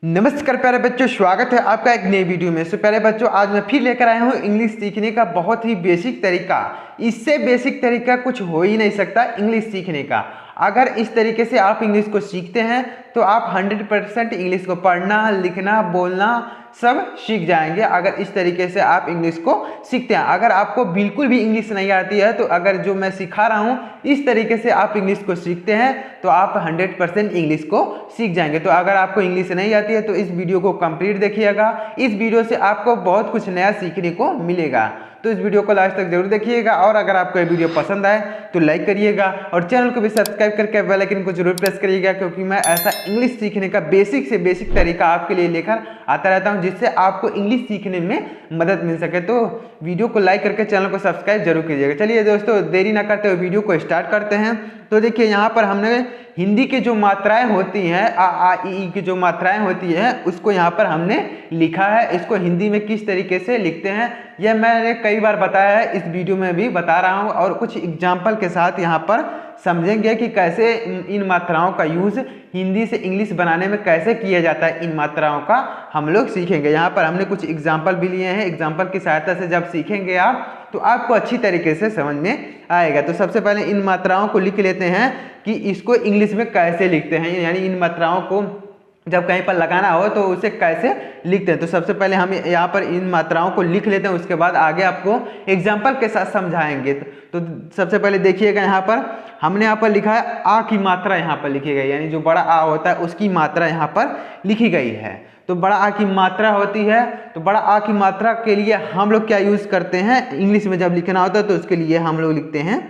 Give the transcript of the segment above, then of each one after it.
नमस्कार प्यारे बच्चों, स्वागत है आपका एक नई वीडियो में। सो प्यारे बच्चों, आज मैं फिर लेकर आया हूँ इंग्लिश सीखने का बहुत ही बेसिक तरीका। इससे बेसिक तरीका कुछ हो ही नहीं सकता इंग्लिश सीखने का। अगर इस तरीके से आप इंग्लिश को सीखते हैं तो आप 100% इंग्लिश को पढ़ना, लिखना, बोलना सब सीख जाएंगे। अगर इस तरीके से आप इंग्लिश को सीखते हैं, अगर आपको बिल्कुल भी इंग्लिश नहीं आती है तो अगर जो मैं सिखा रहा हूँ इस तरीके से आप इंग्लिश को सीखते हैं तो आप 100% इंग्लिश को सीख जाएंगे। तो अगर आपको इंग्लिश नहीं आती है तो इस वीडियो को कंप्लीट देखिएगा। इस वीडियो से आपको बहुत कुछ नया सीखने को मिलेगा, तो इस वीडियो को लास्ट तक जरूर देखिएगा। और अगर आपको ये वीडियो पसंद आए तो लाइक करिएगा और चैनल को भी सब्सक्राइब करके बेल आइकन को जरूर प्रेस करिएगा, क्योंकि मैं ऐसा इंग्लिश सीखने का बेसिक से बेसिक तरीका आपके लिए लेकर आता रहता हूं जिससे आपको इंग्लिश सीखने में मदद मिल सके। तो वीडियो को लाइक करके चैनल को सब्सक्राइब जरूर कीजिएगा। चलिए दोस्तों, देरी ना करते हुए वीडियो को स्टार्ट करते हैं। तो देखिए, यहाँ पर हमने हिंदी की जो मात्राएं होती हैं, आ ई की जो मात्राएं होती हैं उसको यहाँ पर हमने लिखा है। इसको हिंदी में किस तरीके से लिखते हैं यह मैंने कई बार बताया है, इस वीडियो में भी बता रहा हूँ और कुछ एग्जाम्पल के साथ यहाँ पर समझेंगे कि कैसे इन मात्राओं का यूज़ हिंदी से इंग्लिश बनाने में कैसे किया जाता है। इन मात्राओं का हम लोग सीखेंगे। यहाँ पर हमने कुछ एग्जाम्पल भी लिए हैं। एग्जाम्पल की सहायता से जब सीखेंगे आप तो आपको अच्छी तरीके से समझ में आएगा। तो सबसे पहले इन मात्राओं को लिख लेते हैं कि इसको इंग्लिश में कैसे लिखते हैं, यानी इन मात्राओं को जब कहीं पर लगाना हो तो उसे कैसे लिखते हैं। तो सबसे पहले हम यहाँ पर इन मात्राओं को लिख लेते हैं, उसके बाद आगे आपको एग्जाम्पल के साथ समझाएंगे। तो सबसे पहले देखिएगा, यहाँ पर हमने यहाँ पर लिखा है आ की मात्रा यहाँ पर लिखी गई, यानी जो बड़ा आ होता है उसकी मात्रा यहाँ पर लिखी गई है। तो बड़ा आ की मात्रा होती है, तो बड़ा आ की मात्रा के लिए हम लोग क्या यूज़ करते हैं, इंग्लिश में जब लिखना होता है तो उसके लिए हम लोग लिखते हैं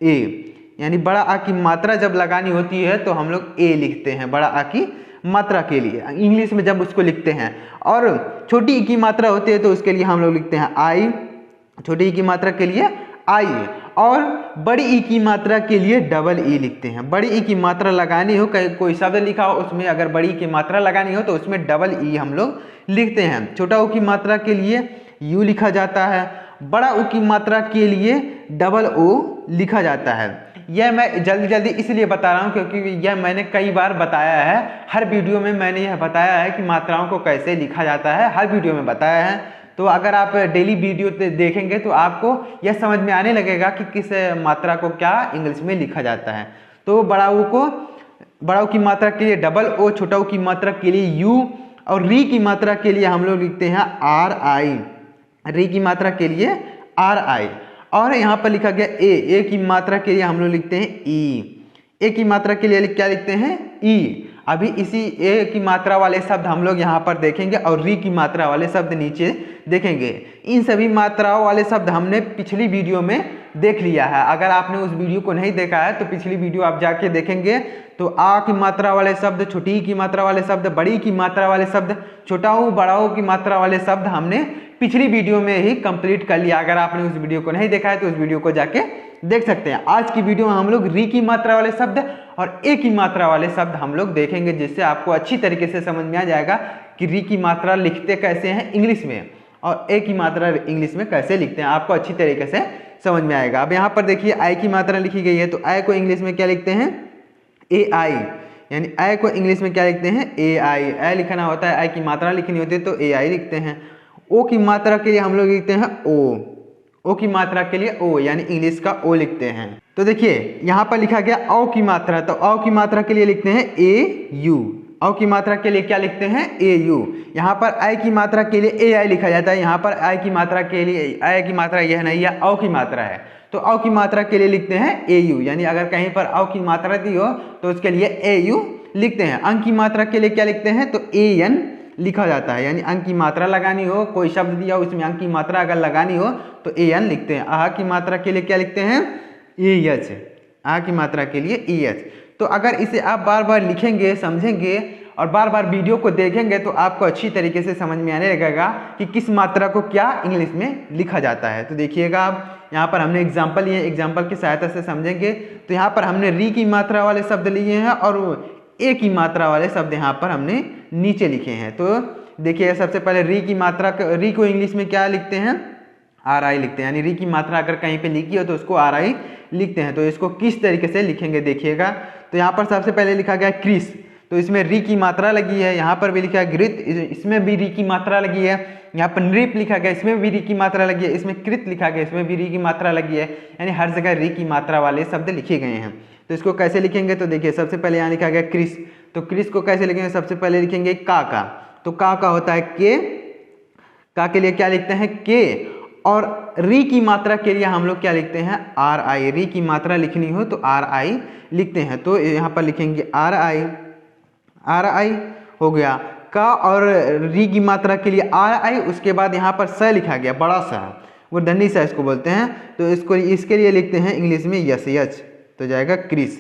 ए, यानी बड़ा आ की मात्रा जब लगानी होती है तो हम लोग ए लिखते हैं बड़ा आ की मात्रा के लिए इंग्लिश में जब उसको लिखते हैं। और छोटी ई की मात्रा होती है तो उसके लिए हम लोग लिखते हैं आई, छोटी ई की मात्रा के लिए आई। और बड़ी ई की मात्रा के लिए डबल ई लिखते हैं। बड़ी ई की मात्रा लगानी हो, कहीं कोई शब्द लिखा हो उसमें अगर बड़ी ई की मात्रा लगानी हो तो उसमें डबल ई हम लोग लिखते हैं। छोटा ऊ की मात्रा के लिए यू लिखा जाता है, बड़ा ऊ की मात्रा के लिए डबल ओ लिखा जाता है। यह मैं जल्दी जल्दी इसलिए बता रहा हूँ क्योंकि यह मैंने कई बार बताया है। हर वीडियो में मैंने यह बताया है कि मात्राओं को कैसे लिखा जाता है, हर वीडियो में बताया है। तो अगर आप डेली वीडियो देखेंगे तो आपको यह समझ में आने लगेगा कि किस मात्रा को क्या इंग्लिश में लिखा जाता है। तो बड़ा ऊ की मात्रा के लिए डबल ओ, छोटा ऊ की मात्रा के लिए यू, और री की मात्रा के लिए हम लोग लिखते हैं आर आई, री की मात्रा के लिए आर आई। और यहाँ पर लिखा गया ए की मात्रा के लिए हम लोग लिखते हैं ई, ए की मात्रा के लिए क्या लिखते हैं ई। अभी इसी ए की मात्रा वाले शब्द हम लोग यहाँ पर देखेंगे और री की मात्रा वाले शब्द नीचे देखेंगे। इन सभी मात्राओं वाले शब्द हमने पिछली वीडियो में देख लिया है। अगर आपने उस वीडियो को नहीं देखा है तो पिछली वीडियो आप जाके देखेंगे तो आ की मात्रा वाले शब्द, छोटी की मात्रा वाले शब्द, बड़ी की मात्रा वाले शब्द, छोटा ऊ बड़ा ऊ की मात्रा वाले शब्द हमने पिछली वीडियो में ही कंप्लीट कर लिया। अगर आपने उस वीडियो को नहीं देखा है तो उस वीडियो को जाके देख सकते हैं। आज की वीडियो में हम लोग री की मात्रा वाले शब्द और ए की मात्रा वाले शब्द हम लोग देखेंगे, जिससे आपको अच्छी तरीके से समझ में आ जाएगा कि री की मात्रा लिखते कैसे हैं इंग्लिश में और ए की मात्रा इंग्लिश में कैसे लिखते हैं, आपको अच्छी तरीके से समझ में आएगा। अब यहाँ पर देखिए आई की मात्रा लिखी गई है, तो आई को इंग्लिश में क्या लिखते हैं ए आई, यानी आई को इंग्लिश में क्या लिखते हैं ए आई। आई लिखना होता है, आई की मात्रा लिखनी होती है तो ए आई लिखते हैं। ओ की मात्रा के लिए हम लोग लिखते हैं ओ की मात्रा के लिए ओ, यानी इंग्लिश का ओ लिखते हैं। तो देखिए यहाँ पर लिखा गया औ की मात्रा, तो औ की मात्रा के लिए लिखते हैं ए यू, औ की मात्रा के लिए क्या लिखते हैं ए यू। यहाँ पर आई की मात्रा के लिए ए आई लिखा जाता है, यहाँ पर आई की मात्रा के लिए आई की मात्रा यह नहीं है, औ की मात्रा है तो औ की मात्रा के लिए लिखते हैं ए यू, यानी अगर कहीं पर औ की मात्रा दी हो तो उसके लिए ए यू लिखते हैं। अंक की मात्रा के लिए क्या लिखते हैं तो ए एन लिखा जाता है, यानी अंक की मात्रा लगानी हो, कोई शब्द दिया हो उसमें अंक की मात्रा अगर लगानी हो तो ए एन लिखते हैं। आह की मात्रा के लिए क्या लिखते हैं ए एच, आ की मात्रा के लिए ई एच। तो अगर इसे आप बार बार लिखेंगे, समझेंगे और बार बार वीडियो को देखेंगे तो आपको अच्छी तरीके से समझ में आने लगेगा कि किस मात्रा को क्या इंग्लिश में लिखा जाता है। तो देखिएगा, आप यहाँ पर हमने एग्जाम्पल लिए, एग्जाम्पल की सहायता से समझेंगे। तो यहाँ पर हमने री की मात्रा वाले शब्द लिए हैं और ए की मात्रा वाले शब्द यहाँ पर हमने नीचे लिखे हैं। तो देखिए, सबसे पहले री की मात्रा, री को इंग्लिश में क्या लिखते हैं आर आई लिखते हैं, यानी री की मात्रा अगर कहीं पे लिखी हो तो उसको आर आई लिखते हैं। तो इसको किस तरीके से लिखेंगे देखिएगा। तो यहाँ पर सबसे पहले लिखा गया क्रिस, तो इसमें री की मात्रा लगी है, यहाँ पर भी लिखा है घृत, इसमें भी री की मात्रा लगी है, यहाँ पर नृप लिखा गया, इसमें भी री की मात्रा लगी है, इसमें कृत लिखा गया, इसमें भी री की मात्रा लगी है, यानी हर जगह री की मात्रा वाले शब्द लिखे गए हैं। तो इसको कैसे लिखेंगे, तो देखिए सबसे पहले यहाँ लिखा गया क्रिस, तो क्रिस को कैसे लिखेंगे, सबसे पहले लिखेंगे का, तो का होता है के, का के लिए क्या लिखते हैं के, और री की मात्रा के लिए हम लोग क्या लिखते हैं आर आई, री की मात्रा लिखनी हो तो आर आई लिखते हैं, तो यहाँ पर लिखेंगे आर आई हो गया का, और री की मात्रा के लिए आर आई, उसके बाद यहाँ पर स लिखा गया, बड़ा सा वो दंडी सा इसको बोलते हैं, तो इसके लिए लिखते हैं इंग्लिश में यस यच, तो जाएगा क्रिस,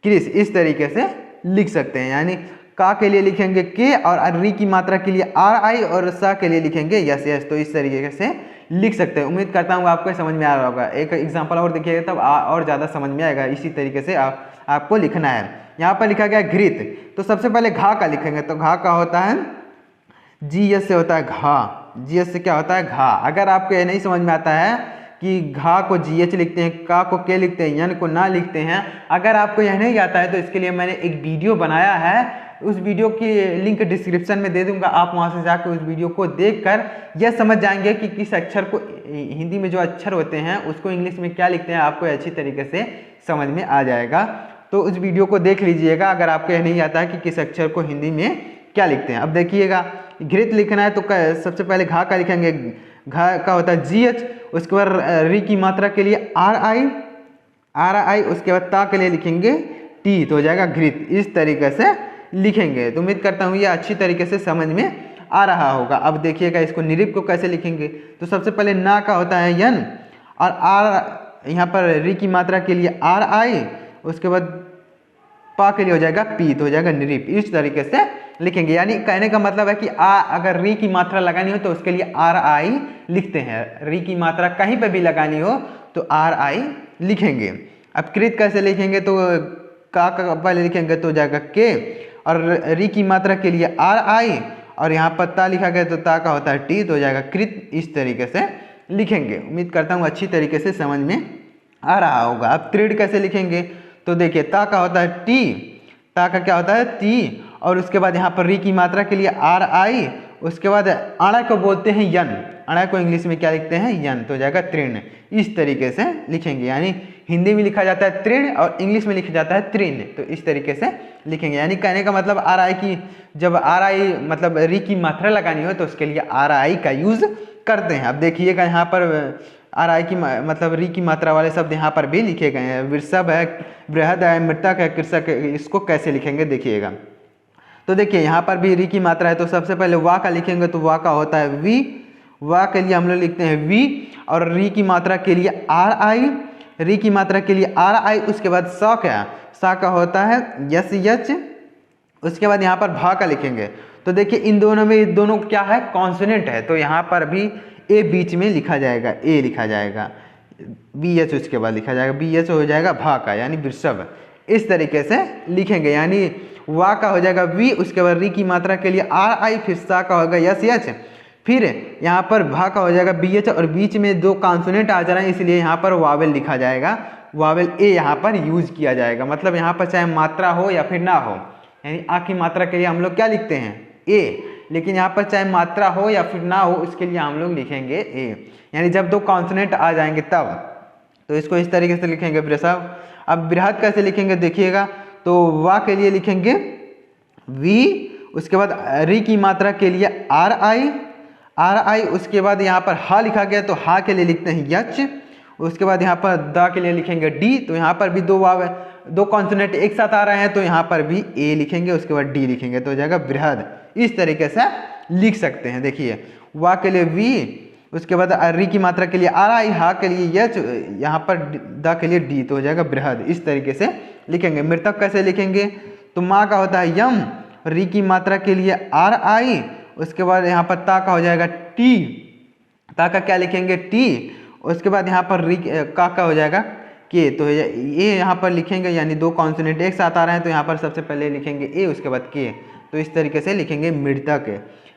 इस तरीके से लिख सकते हैं। यानी का के लिए लिखेंगे के, और री की मात्रा के लिए आर आई, और सा के लिए लिखेंगे यस यच, तो इस तरीके से लिख सकते हैं। उम्मीद करता हूँ आपको समझ में आ रहा होगा। एक एग्जांपल और देखिएगा तब और ज़्यादा समझ में आएगा। इसी तरीके से आपको लिखना है। यहाँ पर लिखा गया घृत, तो सबसे पहले घा का लिखेंगे, तो घा का होता है जी एस से होता है घा, जी एस से क्या होता है घा। अगर आपको ये नहीं समझ में आता है कि घा को जी एच लिखते हैं, का को के लिखते हैं, यन को ना लिखते हैं, अगर आपको यह नहीं आता है तो इसके लिए मैंने एक वीडियो बनाया है, उस वीडियो की लिंक डिस्क्रिप्शन में दे दूंगा, आप वहां से जाकर उस वीडियो को देखकर यह समझ जाएंगे कि किस अक्षर को, हिंदी में जो अक्षर होते हैं उसको इंग्लिश में क्या लिखते हैं, आपको अच्छी तरीके से समझ में आ जाएगा। तो उस वीडियो को देख लीजिएगा अगर आपको यह नहीं आता है कि किस अक्षर को हिंदी में क्या लिखते हैं। अब देखिएगा घृत लिखना है तो सबसे पहले घा का लिखेंगे, घा का होता है जी एच, उसके बाद री की मात्रा के लिए आर आई, उसके बाद ता के लिए लिखेंगे टी, तो हो जाएगा घृत। इस तरीके से लिखेंगे। तो उम्मीद करता हूँ ये अच्छी तरीके से समझ में आ रहा होगा। अब देखिएगा इसको निरिप को कैसे लिखेंगे, तो सबसे पहले ना का होता है यन, और आर यहाँ पर री की मात्रा के लिए आर आई, उसके बाद पा के लिए हो जाएगा पी, तो हो जाएगा निरिप। इस तरीके से लिखेंगे। यानी कहने का मतलब है कि अगर री की मात्रा लगानी हो तो उसके लिए आर आई लिखते हैं, री की मात्रा कहीं पर भी लगानी हो तो आर आई लिखेंगे। अब कृत कैसे लिखेंगे, तो का पहले लिखेंगे तो हो जाएगा के, और री की मात्रा के लिए आर आई, और यहाँ पर ता लिखा गया तो ता का होता है टी, तो हो जाएगा कृत। इस तरीके से लिखेंगे। उम्मीद करता हूँ अच्छी तरीके से समझ में आ रहा होगा। अब त्रिड कैसे लिखेंगे, तो देखिए ता का होता है टी, ता का क्या होता है टी, और उसके बाद यहाँ पर री की मात्रा के लिए आर आई, उसके बाद अड़ा को बोलते हैं यन, अड़ा को इंग्लिश में क्या लिखते हैं यन, तो हो जाएगा तृण। इस तरीके से लिखेंगे। यानी हिंदी में लिखा जाता है तृण और इंग्लिश में लिखा जाता है तृण, तो इस तरीके से लिखेंगे। यानी कहने का मतलब आर आई की, जब आर आई मतलब री की मात्रा लगानी हो तो उसके लिए आर आई का यूज करते हैं। अब देखिएगा यहाँ पर आर आई की मतलब री की मात्रा वाले शब्द यहाँ पर भी लिखे गए हैं। वृषभ है, बृहद है, मृतक है, कृषक है, इसको कैसे लिखेंगे देखिएगा। तो देखिए यहाँ पर भी री की मात्रा है, तो सबसे पहले वा का लिखेंगे, तो वा का होता है वी, वा के लिए हम लोग लिखते हैं वी, और री की मात्रा के लिए आर आई, री की मात्रा के लिए आर आई, उसके बाद सा क्या, सा का होता है यस यच, उसके बाद यहाँ पर भा का लिखेंगे। तो देखिए इन दोनों में, दोनों क्या है कॉन्सोनेंट है, तो यहाँ पर भी ए बीच में लिखा जाएगा, ए लिखा जाएगा, बी एच उसके बाद लिखा जाएगा, बी एच हो जाएगा भा का, यानी वृषभ। इस तरीके से लिखेंगे। यानी वा का हो जाएगा वी, उसके बाद री की मात्रा के लिए आर आई, फिर सा का होगा यस एच, फिर यहाँ पर भा का हो जाएगा बी एच, और बीच में दो कॉन्सोनेंट आ जा रहे हैं इसलिए यहाँ पर वावेल लिखा जाएगा, वावेल ए यहाँ पर यूज किया जाएगा। मतलब यहाँ पर चाहे मात्रा हो या फिर ना हो, यानी आ की मात्रा के लिए हम लोग क्या लिखते हैं ए, लेकिन यहाँ पर चाहे मात्रा हो या फिर ना हो उसके लिए हम लोग लिखेंगे ए। यानी जब दो कॉन्सोनेंट आ जाएंगे तब, तो इसको इस तरीके से लिखेंगे वृषभ। अब बृहद कैसे लिखेंगे देखिएगा, तो वा के लिए लिखेंगे वी, उसके बाद री की मात्रा के लिए आर आई, उसके बाद यहाँ पर हा लिखा गया तो हा के लिए लिखते हैं यच, उसके बाद यहाँ पर द के लिए लिखेंगे डी, तो यहाँ पर भी दो कॉन्सोनेंट एक साथ आ रहे हैं तो यहाँ पर भी ए लिखेंगे, उसके बाद डी लिखेंगे, तो हो जाएगा बृहद। इस तरीके से लिख सकते हैं। देखिए वा के लिए वी, उसके बाद री की मात्रा के लिए आर आई, हा के लिए यच, यहाँ पर द के लिए डी, तो हो जाएगा बृहद। इस तरीके से लिखेंगे। मृतक कैसे लिखेंगे, तो माँ का होता है यम, री की मात्रा के लिए आर आई, उसके बाद यहाँ पर ता का हो जाएगा टी, ता का क्या लिखेंगे टी, उसके बाद यहाँ पर री का हो जाएगा के, तो ये यहाँ पर लिखेंगे। यानी दो कॉन्सोनेंट एक साथ आ रहे हैं तो यहाँ पर सबसे पहले लिखेंगे ए, उसके बाद के, तो इस तरीके से लिखेंगे मृतक,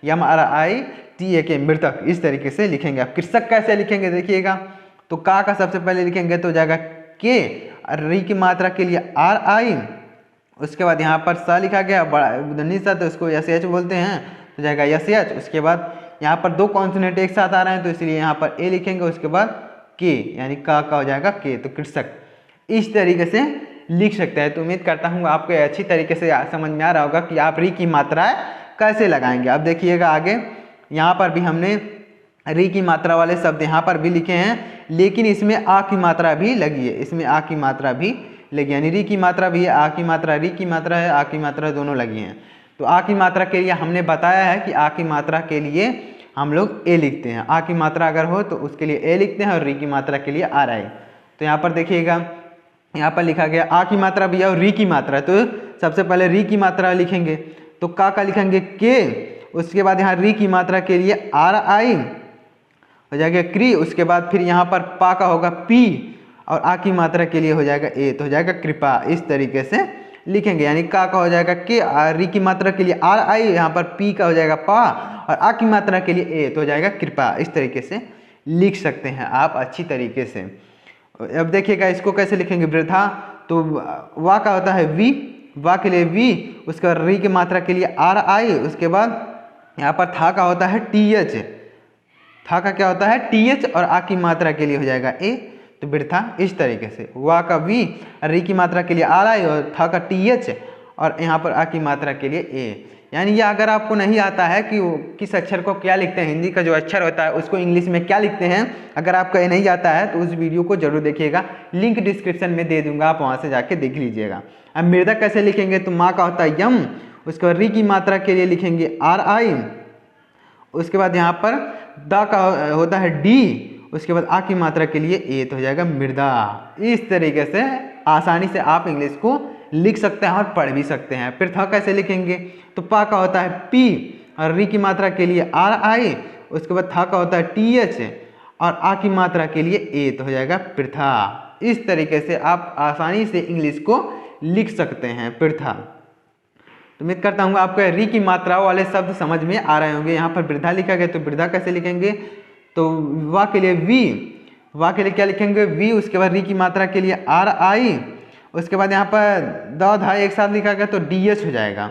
M R I T A के, मृतक। इस तरीके से लिखेंगे। अब कृषक कैसे लिखेंगे देखिएगा, तो का सबसे पहले लिखेंगे तो हो जाएगा के, री की मात्रा के लिए आर आई, उसके बाद यहाँ पर स लिखा गया बड़ा ध्वनि सा, तो इसको यस एच बोलते हैं, तो जाएगा यस एच। उसके बाद यहाँ पर दो कॉन्सोनेंट एक साथ आ रहे हैं, तो इसलिए यहाँ पर ए लिखेंगे, उसके बाद के, यानी का हो जाएगा के, तो कृषक। इस तरीके से लिख सकते हैं। तो उम्मीद करता हूँ आपको अच्छी तरीके से समझ में आ रहा होगा कि आप री की मात्राएं कैसे लगाएंगे। अब देखिएगा आगे, यहाँ पर भी हमने री की मात्रा वाले शब्द यहाँ पर भी लिखे हैं, लेकिन इसमें आ की मात्रा भी लगी है, इसमें आ की मात्रा भी लगी, यानी री की मात्रा भी है, आ की मात्रा, री की मात्रा है, आ की मात्रा, दोनों लगी हैं। तो आ की मात्रा के लिए हमने बताया है कि आ की मात्रा के लिए हम लोग ए लिखते हैं, आ की मात्रा अगर हो तो उसके लिए ए लिखते हैं, और री की मात्रा के लिए आ रहा है। तो यहाँ पर देखिएगा, यहाँ पर लिखा गया आ की मात्रा भी है और री की मात्रा, तो सबसे पहले री की मात्रा लिखेंगे, तो का लिखेंगे के, उसके बाद यहाँ री की मात्रा के लिए आर आई हो जाएगा क्री, उसके बाद फिर यहाँ पर पा का होगा पी, और आ की मात्रा के लिए हो जाएगा ए, तो हो जाएगा कृपा। इस तरीके से लिखेंगे, यानी का हो जाएगा के, री की मात्रा के लिए आर आई, यहाँ पर पी का हो जाएगा पा, और आ की मात्रा के लिए ए, तो हो जाएगा कृपा। इस तरीके से लिख सकते हैं आप अच्छी तरीके से। अब देखिएगा इसको कैसे लिखेंगे, वृद्धा, तो वा का होता है वी, वा के लिए वी, उसके बाद री की मात्रा के लिए आर आई, उसके बाद यहाँ पर था का होता है टी एच, था का क्या होता है टी एच, और आ की मात्रा के लिए हो जाएगा ए, तो वृथा। इस तरीके से वा का वी, री की मात्रा के लिए आर आई, और था का टी एच, और यहाँ पर आ की मात्रा के लिए ए। यानी ये अगर आपको नहीं आता है कि किस अक्षर को क्या लिखते हैं, हिंदी का जो अक्षर होता है उसको इंग्लिश में क्या लिखते हैं, अगर आपको ये नहीं आता है तो उस वीडियो को जरूर देखिएगा, लिंक डिस्क्रिप्शन में दे दूंगा, आप वहाँ से जाके देख लीजिएगा। अब मृदा कैसे लिखेंगे, तो माँ का होता है यम, उसके बाद री की मात्रा के लिए लिखेंगे आर आई, उसके बाद यहाँ पर दा का होता है डी, उसके बाद आ की मात्रा के लिए ए, तो हो जाएगा मृदा। इस तरीके से आसानी से आप इंग्लिश को लिख सकते हैं और पढ़ भी सकते हैं। फिर था कैसे लिखेंगे, तो पा का होता है पी, और री की मात्रा के लिए आर आई, उसके बाद था का होता है टी एच, और आ की मात्रा के लिए ए, तो हो जाएगा पृथा। इस तरीके से आप आसानी से इंग्लिश को लिख सकते हैं, पृथा। तो उम्मीद करता हूँ आपको री की मात्रा वाले शब्द समझ में आ रहे होंगे। यहाँ पर वृद्धा लिखा गया, तो वृद्धा कैसे लिखेंगे, तो वा के लिए वी, वा के लिए क्या लिखेंगे वी, उसके बाद री की मात्रा के लिए आर आई, उसके बाद यहाँ पर द धा एक साथ लिखा गया तो डी एच हो जाएगा,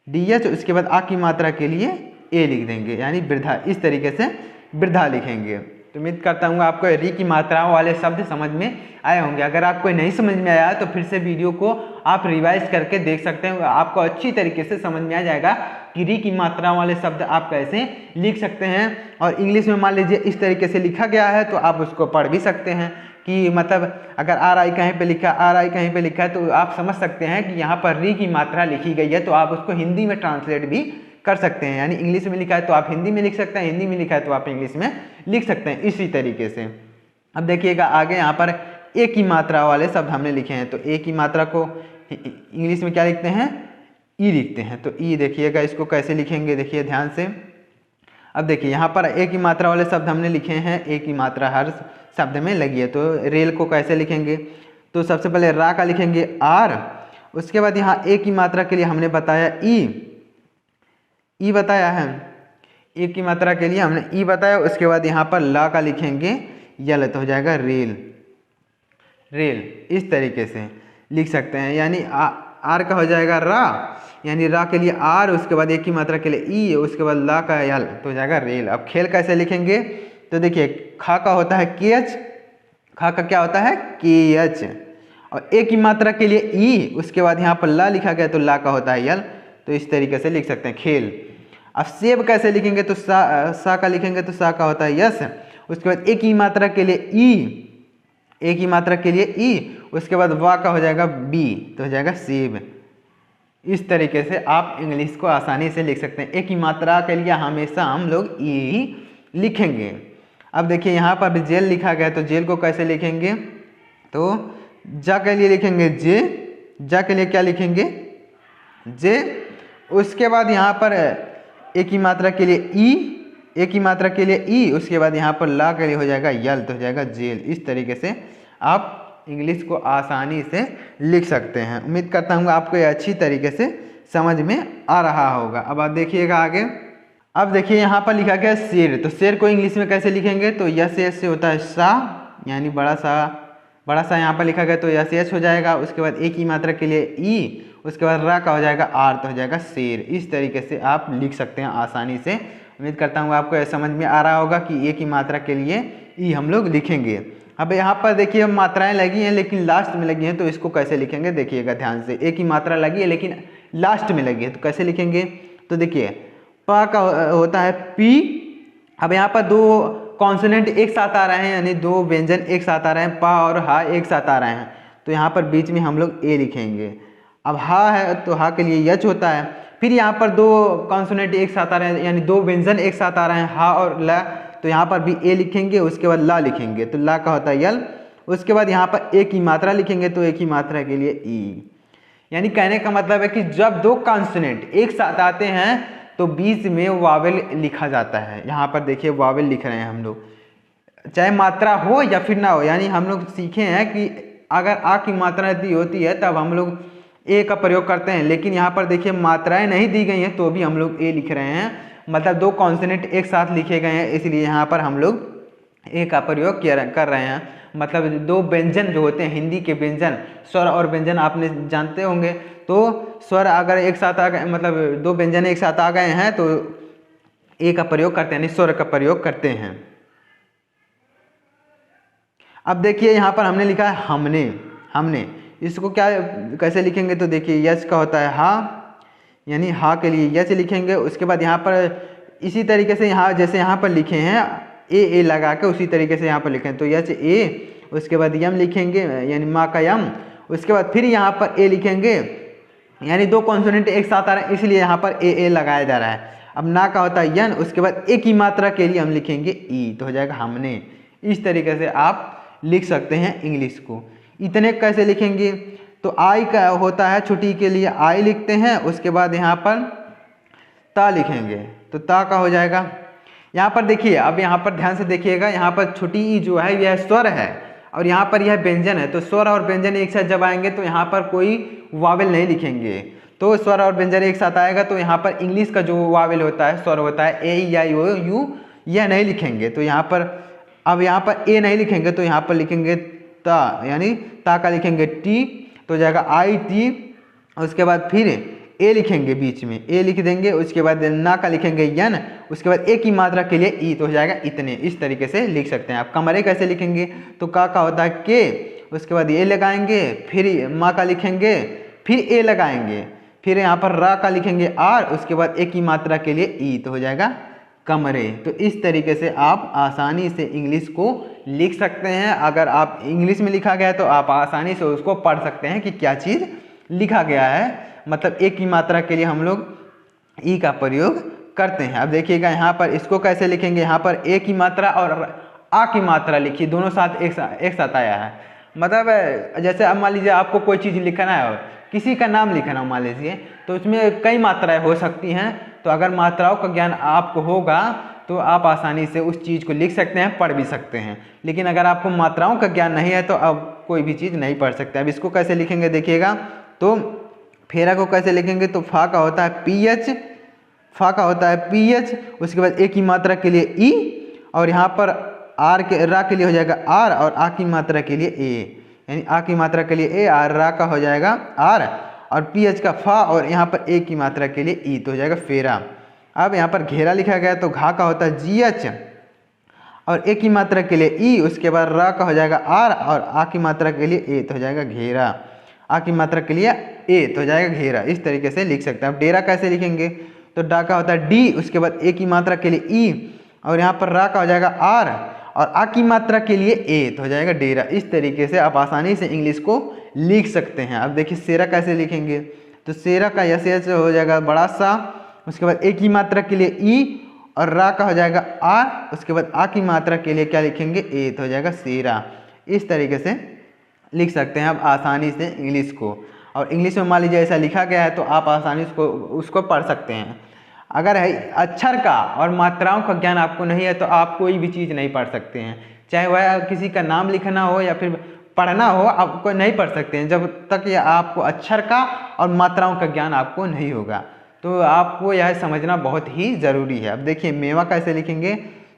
डी एच, उसके बाद आ की मात्रा के लिए ए लिख देंगे, यानी वृद्धा। इस तरीके से वृद्धा लिखेंगे। तो उम्मीद करता हूँ आपको री की मात्राओं वाले शब्द समझ में आए होंगे। अगर आपको नहीं समझ में आया तो फिर से वीडियो को आप रिवाइज करके देख सकते हैं, आपको अच्छी तरीके से समझ में आ जाएगा कि री की मात्रा वाले शब्द आप कैसे लिख सकते हैं। और इंग्लिश में मान लीजिए इस तरीके से लिखा गया है तो आप उसको पढ़ भी सकते हैं कि मतलब अगर आर आई कहीं पे लिखा, आर आई कहीं पे लिखा है तो आप समझ सकते हैं कि यहाँ पर री की मात्रा लिखी गई है, तो आप उसको हिंदी में ट्रांसलेट भी कर सकते हैं। यानी इंग्लिश में लिखा है तो आप हिंदी में लिख सकते हैं, हिंदी में लिखा है तो आप इंग्लिश में लिख सकते हैं, इसी तरीके से। अब देखिएगा आगे यहाँ पर ए की मात्रा वाले शब्द हमने लिखे हैं, तो ए की मात्रा को इंग्लिश में क्या लिखते हैं, ई लिखते हैं। तो ई देखिएगा इसको कैसे लिखेंगे, देखिए ध्यान से। अब देखिए यहाँ पर ए की मात्रा वाले शब्द हमने लिखे हैं, ए की मात्रा हर शब्द में लगी है। तो रेल को कैसे लिखेंगे, तो सबसे पहले रा का लिखेंगे आर, उसके बाद यहाँ ए की मात्रा के लिए हमने बताया ई बताया है, ए की मात्रा के लिए हमने ई बताया। उसके बाद यहाँ पर ला का लिखेंगे यल, तो हो जाएगा रेल, रेल। इस तरीके से लिख सकते हैं। यानी आर का हो जाएगा रा, यानी रा के लिए आर, उसके बाद एक की मात्रा के लिए ई, उसके बाद ला का यल, तो हो जाएगा रेल। अब खेल कैसे लिखेंगे, तो देखिए खा का होता है के एच, खा का क्या होता है के एच, और ए की मात्रा के लिए ई, उसके बाद यहाँ पर ला लिखा गया तो ला का होता है यल। तो इस तरीके से लिख सकते हैं खेल। अब सेब कैसे लिखेंगे, तो सा का लिखेंगे तो सा का होता है यस, उसके बाद ए की मात्रा के लिए ई, ए की मात्रा के लिए ई, उसके बाद वा का हो जाएगा बी, तो हो जाएगा सेब। इस तरीके से आप इंग्लिश को आसानी से लिख सकते हैं। ए की मात्रा के लिए हमेशा हम लोग ई ही लिखेंगे। अब देखिए यहाँ पर जेल लिखा गया, तो जेल को कैसे लिखेंगे, तो जा के लिए लिखेंगे जे, जा के लिए क्या लिखेंगे जे, उसके बाद यहाँ पर ए की मात्रा के लिए ई, ए की मात्रा के लिए ई, उसके बाद यहाँ पर ला के लिए हो जाएगा यल, तो हो जाएगा जेल। इस तरीके से आप इंग्लिश को आसानी से लिख सकते हैं। उम्मीद करता हूँ आपको ये अच्छी तरीके से समझ में आ रहा होगा। अब आप देखिएगा आगे। अब देखिए यहाँ पर लिखा गया शेर, तो शेर को इंग्लिश में कैसे लिखेंगे, तो यस से होता है सा, यानी बड़ा सा बड़ा सा यहाँ पर लिखा गया तो यस एच हो जाएगा। उसके बाद ए की मात्रा के लिए ई, उसके बाद रा का हो जाएगा आर, तो हो जाएगा शेर। इस तरीके से आप लिख सकते हैं आसानी से। उम्मीद करता हूँ आपको समझ में आ रहा होगा कि ए की मात्रा के लिए ई हम लोग लिखेंगे। अब यहाँ पर देखिए मात्राएं लगी हैं लेकिन लास्ट में लगी हैं, तो इसको कैसे लिखेंगे देखिएगा ध्यान से। ए की मात्रा लगी है लेकिन लास्ट में लगी है, तो कैसे लिखेंगे, तो देखिए प का होता है पी। अब यहाँ पर दो कॉन्सोनेंट एक साथ आ रहे हैं, यानी दो व्यंजन एक साथ आ रहे हैं, पा और हा एक साथ आ रहे हैं, तो यहाँ पर बीच में हम लोग ए लिखेंगे। अब हा है तो हा के लिए यच होता है। फिर यहाँ पर दो कॉन्सोनेंट एक साथ आ रहे हैं, यानी दो व्यंजन एक साथ आ रहे हैं, हा और ला, तो यहाँ पर भी ए लिखेंगे। उसके बाद ला लिखेंगे, तो ला का होता है यल। उसके बाद यहाँ पर ए की मात्रा लिखेंगे, तो ए की मात्रा के लिए ई। यानी कहने का मतलब है कि जब दो कॉन्सोनेंट एक साथ आते हैं तो बीच में वावेल लिखा जाता है। यहाँ पर देखिए वावेल लिख रहे हैं हम लोग, चाहे मात्रा हो या फिर ना हो। यानी हम लोग सीखे हैं कि अगर आ की मात्रा दी होती है तब हम लोग ए का प्रयोग करते हैं, लेकिन यहाँ पर देखिए मात्राएं नहीं दी गई हैं तो भी हम लोग ए लिख रहे हैं। मतलब दो कॉन्सोनेंट एक साथ लिखे गए हैं, इसलिए यहाँ पर हम लोग ए का प्रयोग कर रहे हैं। मतलब दो व्यंजन जो होते हैं हिंदी के व्यंजन, स्वर और व्यंजन आपने जानते होंगे, तो स्वर अगर एक साथ आ गए, मतलब दो व्यंजन एक साथ आ गए हैं तो ए का प्रयोग करते हैं, यानी स्वर का प्रयोग करते हैं। अब देखिए यहाँ पर हमने लिखा है हमने। हमने इसको क्या कैसे लिखेंगे, तो देखिए यच का होता है हा, यानी हा के लिए यच लिखेंगे। उसके बाद यहाँ पर इसी तरीके से यहाँ जैसे यहाँ पर लिखे हैं ए लगा के, उसी तरीके से यहाँ पर लिखें, तो यच ए। उसके बाद यम लिखेंगे, यानी माँ का यम। उसके बाद फिर यहाँ पर ए लिखेंगे, यानी दो कॉन्सोनेंट एक साथ आ रहे हैं इसलिए यहाँ पर ए लगाया जा रहा है। अब ना का होता है यन। उसके बाद ए की मात्रा के लिए हम लिखेंगे ई, तो हो जाएगा हमने। इस तरीके से आप लिख सकते हैं इंग्लिश को। इतने कैसे लिखेंगे, तो आई का होता है छुट्टी के लिए आई लिखते हैं। उसके बाद यहाँ पर ता लिखेंगे, तो ता का हो जाएगा। यहाँ पर देखिए, अब यहाँ पर ध्यान से देखिएगा, यहाँ पर छुट्टी ई जो है यह स्वर है और यहाँ पर यह व्यंजन है, तो स्वर और व्यंजन एक साथ जब आएंगे तो यहाँ पर कोई वावेल नहीं लिखेंगे। तो स्वर और व्यंजन एक साथ आएगा तो यहाँ पर इंग्लिश का जो वावेल होता है, स्वर होता है ए या यू, यह नहीं लिखेंगे। तो यहाँ पर अब यहाँ पर ए नहीं लिखेंगे तो यहाँ पर लिखेंगे ता, यानी ता का लिखेंगे टी, तो हो जाएगा आई टी। उसके बाद फिर ए लिखेंगे, बीच में ए लिख देंगे। उसके बाद ना का लिखेंगे यन। उसके बाद ए की मात्रा के लिए ई, तो हो जाएगा इतने। इस तरीके से लिख सकते हैं आप। कमरे कैसे लिखेंगे, तो का होता है के, उसके बाद ए लगाएंगे, फिर माँ का लिखेंगे, फिर ए लगाएंगे, फिर यहाँ पर रा का लिखेंगे आर, उसके बाद ए की मात्रा के लिए ई, तो हो जाएगा कमरे। तो इस तरीके से आप आसानी से इंग्लिश को लिख सकते हैं। अगर आप इंग्लिश में लिखा गया है तो आप आसानी से उसको पढ़ सकते हैं कि क्या चीज़ लिखा गया है। मतलब ए की मात्रा के लिए हम लोग ई का प्रयोग करते हैं। अब देखिएगा यहाँ पर इसको कैसे लिखेंगे, यहाँ पर ए की मात्रा और आ की मात्रा लिखी, दोनों साथ एक साथ आया है। मतलब जैसे अब मान लीजिए आपको कोई चीज़ लिखना है, किसी का नाम लिखना हो मान लीजिए, तो उसमें कई मात्राएं हो सकती हैं। तो अगर मात्राओं का ज्ञान आपको होगा तो आप आसानी से उस चीज़ को लिख सकते हैं, पढ़ भी सकते हैं। लेकिन अगर आपको मात्राओं का ज्ञान नहीं है तो आप कोई भी चीज़ नहीं पढ़ सकते। अब इसको कैसे लिखेंगे देखिएगा, तो फेरा को कैसे लिखेंगे, तो फा का होता है पी एच, फा का होता है पी एच। उसके बाद ए की मात्रा के लिए ई, और यहाँ पर आर के रा के लिए हो जाएगा आर, और आ की मात्रा के लिए ए, यानी आ की मात्रा के लिए ए, आर रा का हो जाएगा आर, और पी एच का फा, और यहाँ पर ए की मात्रा के लिए ई, तो हो जाएगा फेरा। अब यहाँ पर घेरा लिखा गया तो घा का होता है जी एच, और ए की मात्रा के लिए ई, उसके बाद रा का हो जाएगा आर, और आ की मात्रा के लिए ए, तो हो जाएगा घेरा। आ की मात्रा के लिए ए, तो हो जाएगा घेरा। इस तरीके से लिख सकते हैं। अब डेरा कैसे लिखेंगे, तो डा का होता है डी, उसके बाद ए की मात्रा के लिए ई, और यहाँ पर रा का हो जाएगा आर, और आ की मात्रा के लिए ए, तो हो जाएगा डेरा। इस तरीके से आप आसानी से इंग्लिश को लिख सकते हैं। अब देखिए सेरा कैसे लिखेंगे, तो सेरा का यस हो जाएगा बड़ा सा, उसके बाद ए की मात्रा के लिए ई, और रा का हो जाएगा आर, उसके बाद आ की मात्रा के लिए क्या लिखेंगे ए, तो हो जाएगा सेरा। इस तरीके से लिख सकते हैं आप आसानी से इंग्लिश को। और इंग्लिश में मान लीजिए ऐसा लिखा गया है तो आप आसानी से उसको पढ़ सकते हैं। अगर अक्षर का और मात्राओं का ज्ञान आपको नहीं है तो आप कोई भी चीज़ नहीं पढ़ सकते हैं, चाहे वह किसी का नाम लिखना हो या फिर पढ़ना हो, आपको नहीं पढ़ सकते हैं जब तक ये आपको अक्षर का और मात्राओं का ज्ञान आपको नहीं होगा। तो आपको यह समझना बहुत ही ज़रूरी है। अब देखिए मेवा कैसे लिखेंगे,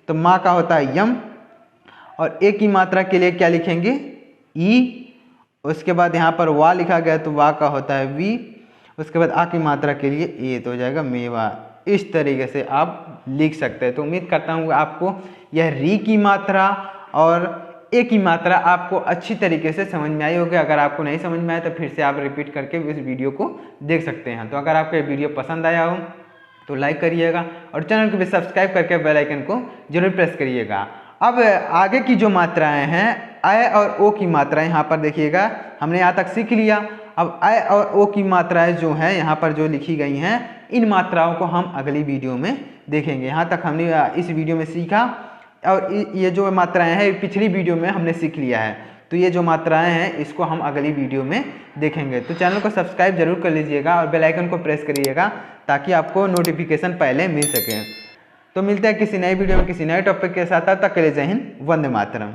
तो माँ का होता है यम, और ए की मात्रा के लिए क्या लिखेंगे ई, उसके बाद यहाँ पर वा लिखा गया तो वा का होता है वी, उसके बाद आ की मात्रा के लिए ए तो हो जाएगा मेवा। इस तरीके से आप लिख सकते हैं। तो उम्मीद करता हूँ आपको यह री की मात्रा और ए की मात्रा आपको अच्छी तरीके से समझ में आई होगी। अगर आपको नहीं समझ में आया तो फिर से आप रिपीट करके इस वीडियो को देख सकते हैं। तो अगर आपको ये वीडियो पसंद आया हो तो लाइक करिएगा और चैनल को भी सब्सक्राइब करके बेल आइकन को जरूर प्रेस करिएगा। अब आगे की जो मात्राएं हैं अ और ओ की मात्राएं यहाँ पर देखिएगा, हमने यहाँ तक सीख लिया। अब अ और ओ की मात्राएं जो हैं यहाँ पर जो लिखी गई हैं, इन मात्राओं को हम अगली वीडियो में देखेंगे। यहाँ तक हमने इस वीडियो में सीखा और ये जो मात्राएं हैं पिछली वीडियो में हमने सीख लिया है। तो ये जो मात्राएं हैं इसको हम अगली वीडियो में देखेंगे। तो चैनल को सब्सक्राइब जरूर कर लीजिएगा और बेल आइकन को प्रेस करिएगा ताकि आपको नोटिफिकेशन पहले मिल सके। तो मिलते हैं किसी नई वीडियो में किसी नए टॉपिक के साथ। तब तक के लिए जय हिंद, वंदे मातरम।